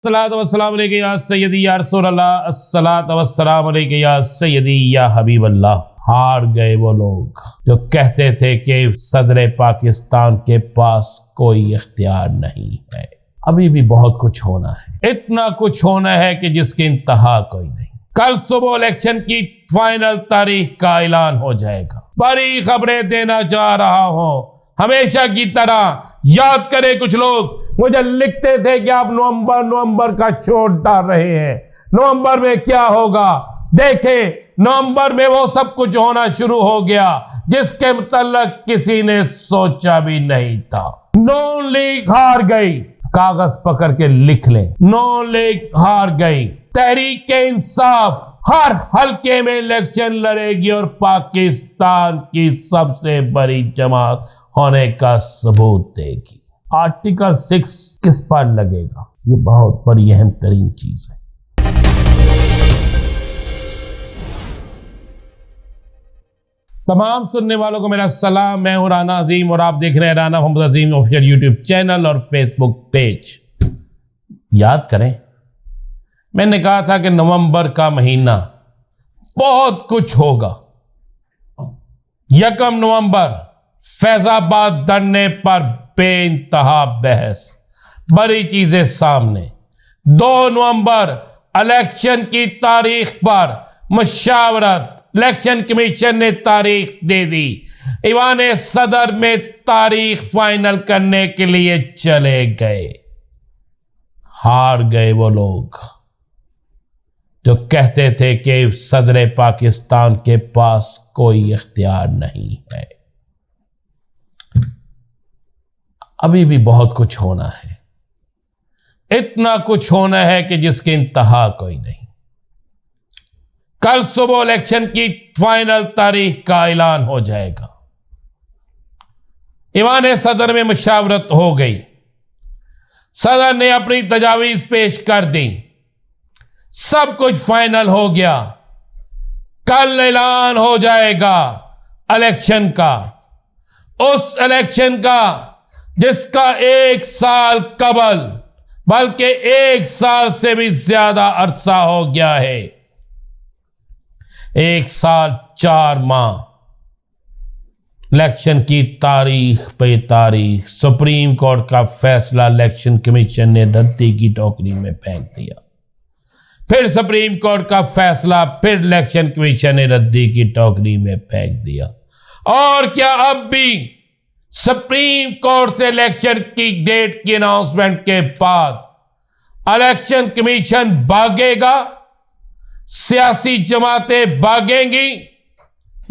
अस्सलातु वस्सलामु अलैका या सय्यदी या रसूलल्लाह, अस्सलातु वस्सलामु अलैका या सय्यदी या हबीबल्लाह। हार गए वो लोग जो कहते थे कि सदर पाकिस्तान के पास कोई इख्तियार नहीं है। अभी भी बहुत कुछ होना है, इतना कुछ होना है कि जिसकी इंतहा कोई नहीं। कल सुबह इलेक्शन की फाइनल तारीख का ऐलान हो जाएगा। बड़ी खबरें देना चाह रहा हूं, हमेशा की तरह। याद करें, कुछ लोग मुझे लिखते थे कि आप नवंबर का शोर डाल रहे हैं, नवंबर में क्या होगा। देखें, नवंबर में वो सब कुछ होना शुरू हो गया जिसके मुतल्लक किसी ने सोचा भी नहीं था। नून लीग हार गई, कागज पकड़ के लिख लें, नून लीग हार गई। तहरीक इंसाफ हर हल्के में इलेक्शन लड़ेगी और पाकिस्तान की सबसे बड़ी जमात होने का सबूत देगी। आर्टिकल 6 किस पर लगेगा, ये बहुत बड़ी अहम तरीन चीज है। तमाम सुनने वालों को मेरा सलाम। मैं हूं राना अजीम और आप देख रहे हैं राना मोहम्मद अजीम ऑफिशियल यूट्यूब चैनल और फेसबुक पेज। याद करें, मैंने कहा था कि नवंबर का महीना बहुत कुछ होगा। 1 नवंबर फैजाबाद धरने पर बेइंतहा बहस, बड़ी चीजें सामने। 2 नवंबर इलेक्शन की तारीख पर मुशावरत, इलेक्शन कमीशन ने तारीख दे दी। ईवान सदर में तारीख फाइनल करने के लिए चले गए। हार गए वो लोग जो कहते थे कि सदर पाकिस्तान के पास कोई इख्तियार नहीं है। अभी भी बहुत कुछ होना है, इतना कुछ होना है कि जिसकी इंतहा कोई नहीं। कल सुबह इलेक्शन की फाइनल तारीख का ऐलान हो जाएगा। ईवान सदर में मुशावरत हो गई, सदर ने अपनी तजावीज पेश कर दी, सब कुछ फाइनल हो गया। कल ऐलान हो जाएगा इलेक्शन का, उस इलेक्शन का जिसका 1 साल कबल, बल्कि 1 साल से भी ज्यादा अरसा हो गया है। 1 साल 4 माह इलेक्शन की तारीख पे तारीख। सुप्रीम कोर्ट का फैसला इलेक्शन कमीशन ने रद्दी की टोकरी में फेंक दिया। फिर सुप्रीम कोर्ट का फैसला, फिर इलेक्शन कमीशन ने रद्दी की टोकरी में फेंक दिया। और क्या अब भी सुप्रीम कोर्ट से इलेक्शन की डेट की अनाउंसमेंट के बाद इलेक्शन कमीशन भागेगा, सियासी जमातें भागेंगी,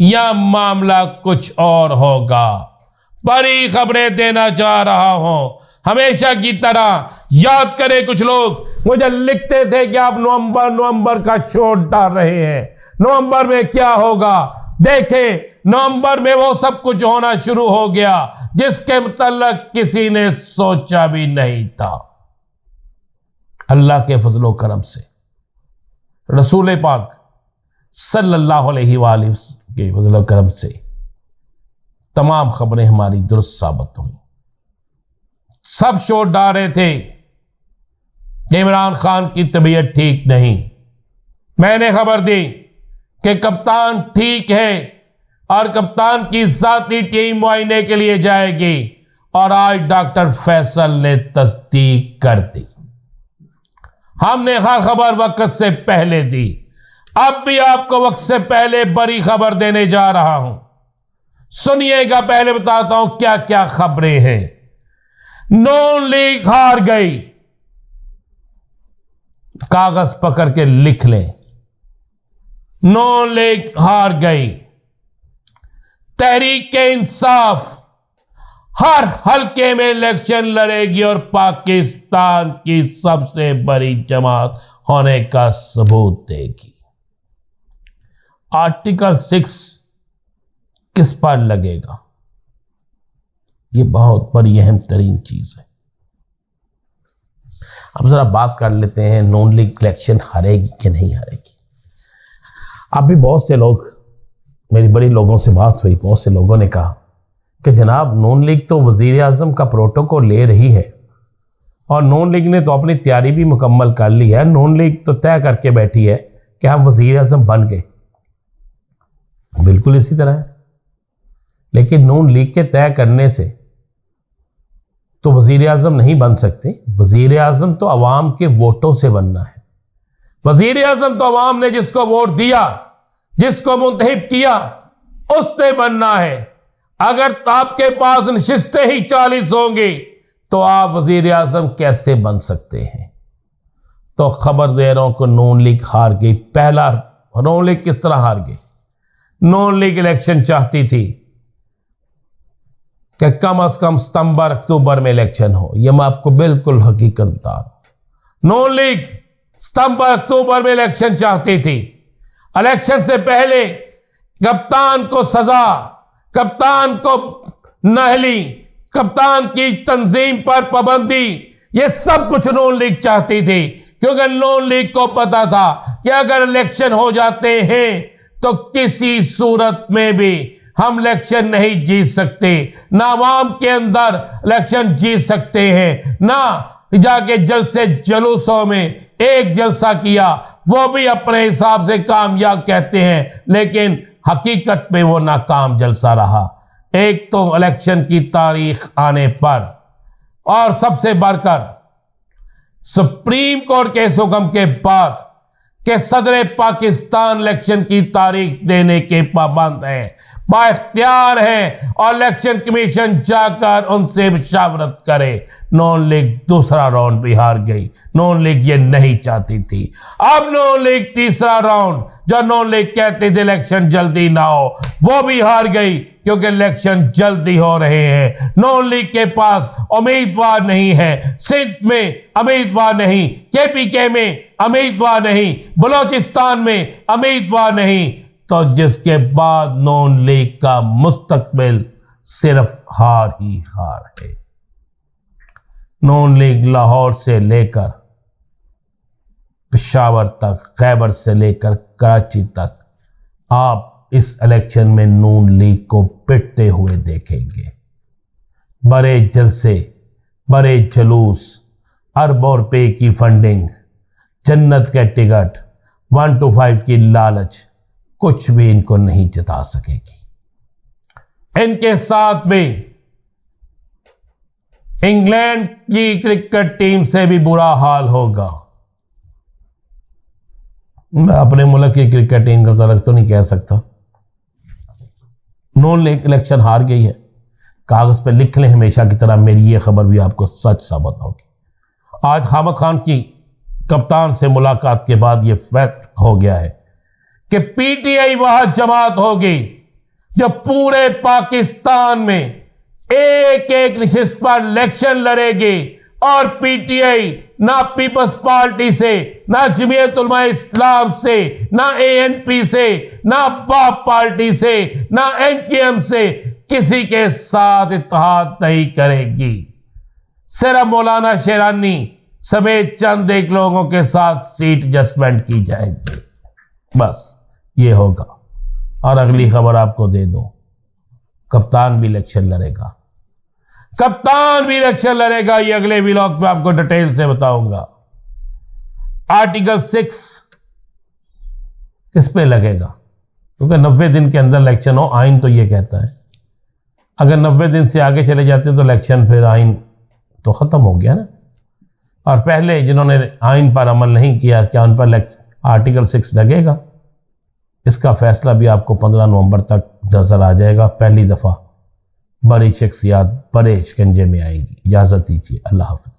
या मामला कुछ और होगा? बड़ी खबरें देना चाह रहा हूं, हमेशा की तरह। याद करें, कुछ लोग मुझे लिखते थे कि आप नवंबर का शोर डाल रहे हैं, नवंबर में क्या होगा। देखें, नवंबर में वो सब कुछ होना शुरू हो गया जिसके मुतल्लक किसी ने सोचा भी नहीं था। अल्लाह के फजलो करम से, रसूल पाक सल्लल्लाहु अलैहि वसल्लम के फजलो करम से तमाम खबरें हमारी दुरुस्त साबित हुई। सब शोर डाल रहे थे कि इमरान खान की तबीयत ठीक नहीं। मैंने खबर दी कि कप्तान ठीक है और कप्तान की जाती टीम मुआयने के लिए जाएगी, और आज डॉक्टर फैसल ने तस्दीक कर दी। हमने हर खबर वक्त से पहले दी, अब भी आपको वक्त से पहले बड़ी खबर देने जा रहा हूं। सुनिएगा, पहले बताता हूं क्या क्या खबरें हैं। नून लीग हार गई, कागज पकड़ के लिख लें, नून लीग हार गई। तहरीक इंसाफ हर हल्के में इलेक्शन लड़ेगी और पाकिस्तान की सबसे बड़ी जमात होने का सबूत देगी। आर्टिकल 6 किस पर लगेगा, ये बहुत बड़ी अहम तरीन चीज है। अब जरा बात कर लेते हैं, नून लीग इलेक्शन हारेगी कि नहीं हारेगी। अभी बहुत से लोग, मेरी बड़ी लोगों से बात हुई, बहुत से लोगों ने कहा कि जनाब नून लीग तो वजीर आजम का प्रोटोकॉल ले रही है और नून लीग ने तो अपनी तैयारी भी मुकम्मल कर ली है। नून लीग तो तय करके बैठी है कि हम वज़ीर आज़म बन गए, बिल्कुल इसी तरह है। लेकिन नून लीग के तय करने से तो वज़ीर आज़म नहीं बन सकते। वज़ीर आज़म तो अवाम के वोटों से बनना है। वज़ीर आज़म तो अवाम ने जिसको वोट दिया, जिसको मुंतखब किया, उसने बनना है। अगर आपके पास नशिस्तें ही 40 होंगी तो आप वज़ीर आज़म कैसे बन सकते हैं? तो खबर दे रहा हूं कि नून लीग हार गई। पहला नून लीग किस तरह हार गई? नून लीग इलेक्शन चाहती थी कि कम से कम सितंबर अक्टूबर में इलेक्शन हो। यह मैं आपको बिल्कुल हकीकत बता रहा हूं। नून लीग सितंबर अक्टूबर में इलेक्शन चाहती थी। इलेक्शन से पहले कप्तान को सजा, कप्तान को नहली, कप्तान की तंजीम पर पाबंदी, यह सब कुछ नून लीग चाहती थी। क्योंकि नून लीग को पता था कि अगर इलेक्शन हो जाते हैं तो किसी सूरत में भी हम इलेक्शन नहीं जीत सकते, ना आवाम के अंदर इलेक्शन जीत सकते हैं, ना जाके जलसे जुलूसों में एक जलसा किया वो भी अपने हिसाब से कामयाब कहते हैं, लेकिन हकीकत में वो नाकाम जलसा रहा। एक तो इलेक्शन की तारीख आने पर और सबसे बढ़कर सुप्रीम कोर्ट के इस हुक्म के बाद कि सदर पाकिस्तान इलेक्शन की तारीख देने के पाबंद हैं, बाइख्तियार है और इलेक्शन कमीशन जाकर उनसे मशावरत करे। नून लीग दूसरा राउंड भी हार गई। नून लीग ये नहीं चाहती थी। अब नून लीग तीसरा राउंड, जो नून लीग कहते थे इलेक्शन जल्दी ना हो, वो भी हार गई क्योंकि इलेक्शन जल्दी हो रहे हैं। नून लीग के पास उम्मीदवार नहीं है। सिंध में उम्मीदवार नहीं, केपीके में उम्मीदवार नहीं, बलोचिस्तान में उम्मीदवार नहीं, तो जिसके बाद नून लीग का मुस्तकबिल सिर्फ हार ही हार है। नून लीग लाहौर से लेकर पेशावर तक, खैबर से लेकर कराची तक आप इस इलेक्शन में नून लीग को पिटते हुए देखेंगे। बड़े जलसे, बड़े जुलूस, अरबों रुपए की फंडिंग, जन्नत के टिकट, 1 to 5 की लालच, कुछ भी इनको नहीं जिता सकेगी। इनके साथ में इंग्लैंड की क्रिकेट टीम से भी बुरा हाल होगा। मैं अपने मुल्क की क्रिकेट टीम का तरफ तो नहीं कह सकता। नून लीग इलेक्शन हार गई है। कागज पे लिख लें हमेशा की तरह, मेरी ये खबर भी आपको सच साबित होगी। आज हामिद खान की कप्तान से मुलाकात के बाद यह फैसला हो गया है कि पीटीआई वह जमात होगी जो पूरे पाकिस्तान में एक एक नशिस्त पर इलेक्शन लड़ेगी। और पीटीआई ना पीपल्स पार्टी से, ना जमीयत उलमा इस्लाम से, ना एएनपी से, ना बाप पार्टी से, ना एमकेएम से किसी के साथ इत्तेहाद नहीं करेगी। सिर्फ मौलाना शेरानी समेत चंद एक लोगों के साथ सीट एडजस्टमेंट की जाएगी, बस ये होगा। और अगली खबर आपको दे दूं, कप्तान भी इलेक्शन लड़ेगा। कप्तान भी इलेक्शन लड़ेगा, ये अगले व्लॉग में आपको डिटेल से बताऊंगा। आर्टिकल 6 किस पे लगेगा? क्योंकि 90 दिन के अंदर इलेक्शन हो, आइन तो ये कहता है। अगर 90 दिन से आगे चले जाते तो इलेक्शन, फिर आइन तो खत्म हो गया ना। और पहले जिन्होंने आइन पर अमल नहीं किया, क्या उन पर आर्टिकल 6 लगेगा? इसका फैसला भी आपको 15 नवंबर तक नजर आ जाएगा। पहली दफा बड़ी शख्सियात बड़े शिकंजे में आएंगी। इजाजत दीजिए, अल्लाह हाफिज।